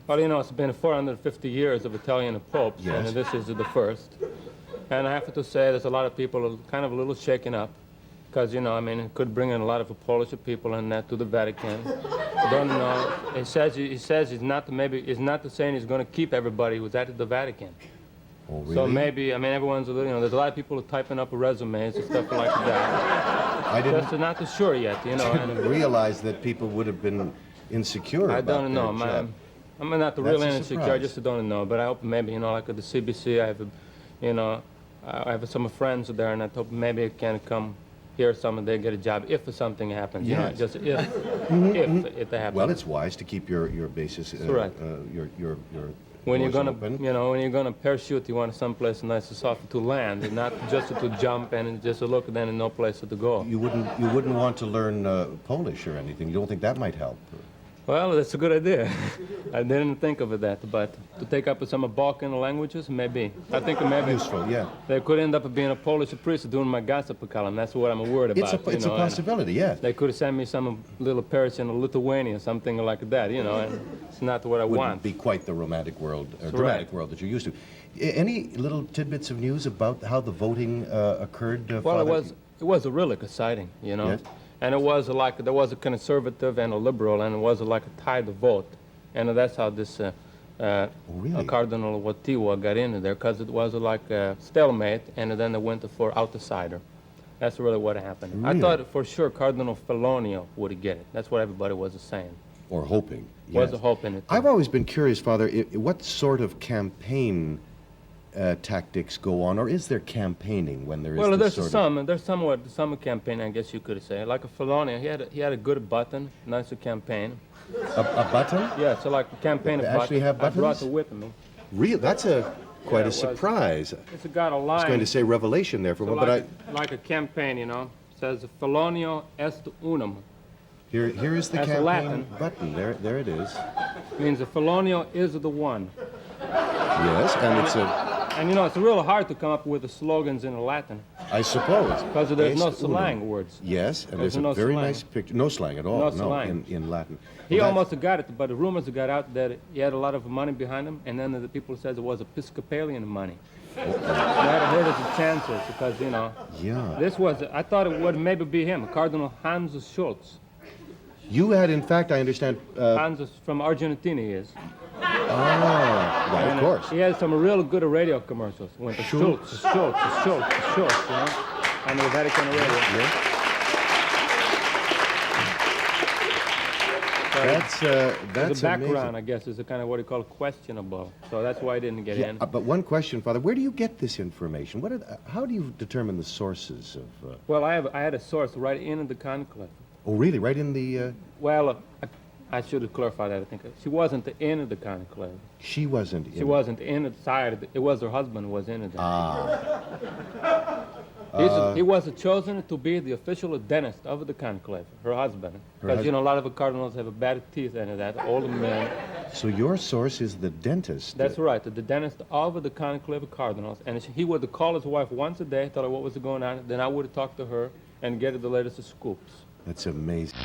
Well, you know, it's been 450 years of Italian popes, Yes. and this is the first. And I have to say there's a lot of people kind of a little shaken up because, you know, I mean, it could bring in a lot of Polish people and that to the Vatican. Don't know. He says he's not saying he's going to keep everybody who's at the Vatican. Oh, really? So maybe, I mean, everyone's, you know, there's a lot of people typing up resumes and stuff like that. I didn't, Just not too sure yet, you know. didn't realize that people would have been insecure I about don't know, their job. man. I'm not That's really a insecure, I surprise. just don't know. But I hope maybe, you know, like at the CBC, I have, you know, I have some friends there, and I hope maybe I can come here some and they get a job if something happens. You know, Yes. just if it happens. Well, it's wise to keep your bases, right. Your when you're doors gonna, open. you know, when you're gonna parachute, you want someplace nice and soft to land, and not just to jump and just to look, then no place to go. You wouldn't want to learn Polish or anything. You don't think that might help? Well, that's a good idea. I didn't think of that, but to take up some Balkan languages, maybe. I think maybe Useful, yeah. they could end up being a Polish priest doing my gossip column. That's what I'm worried about. It's a possibility, yes. They could send me some little parish in Lithuania, something like that, you know, and it's not what I Wouldn't want. be quite the romantic world, dramatic right. world that you're used to. Any little tidbits of news about how the voting occurred, Well, Father? it was really exciting, you know. Yes. And it was like, there was a conservative and a liberal, and it was like a tied vote. And that's how this really? Cardinal Wojtyła got in there, because it was like a stalemate, and then they went for outsider. That's really what happened. Really? I thought for sure Cardinal Felonio would get it. That's what everybody was saying. Or hoping. Yes. Was hoping it. I've always been curious, Father, what sort of campaign tactics go on, or is there campaigning when there is Well, this there's sort some campaign, I guess you could say. Like a Felonio, he had a good button, nice campaign. of... A button? Yeah, so like a campaign They of actually have I brought buttons? it with me. Real? That's quite Yeah, a it was. surprise. It's got a line. I was going to say revelation there for so one, but like a campaign, you know. Says Felonio est unum. here is the That's campaign Latin. button. There it is. Means the Felonio is the one. Yes, and it's a... And you know, it's really hard to come up with the slogans in Latin I suppose. because there's no Est unum. slang words. Yes, and there's a no very slang. nice picture. No slang at all. No slang. In Latin. He Well, almost got it, but the rumors got out that he had a lot of money behind him, and then the people said it was Episcopalian money. That hurt his chances because, you know, Yeah. this was, I thought it would maybe be him, Cardinal Hans Schultz. You had, in fact, I understand... Hans is from Argentina, he is. right, of course. He had some real good radio commercials. Went to Schultz, you know, on the Vatican radio. Yeah. So That's the background, amazing. I guess, is a kind of what you call questionable. So that's why I didn't get in. But one question, Father, where do you get this information? How do you determine the sources of... Well, I had a source right in the conclave. Oh, really? Right in the... Well, I should have clarified that, I think. She wasn't in the conclave. She wasn't in... She wasn't inside. It was her husband was in it. He was chosen to be the official dentist of the conclave, her husband. Because, you know, a lot of the cardinals have bad teeth and that, older men. So your source is the dentist. That's right, the dentist of the conclave cardinals. And he would call his wife once a day, tell her what was going on. Then I would talk to her and get the latest scoops. That's amazing.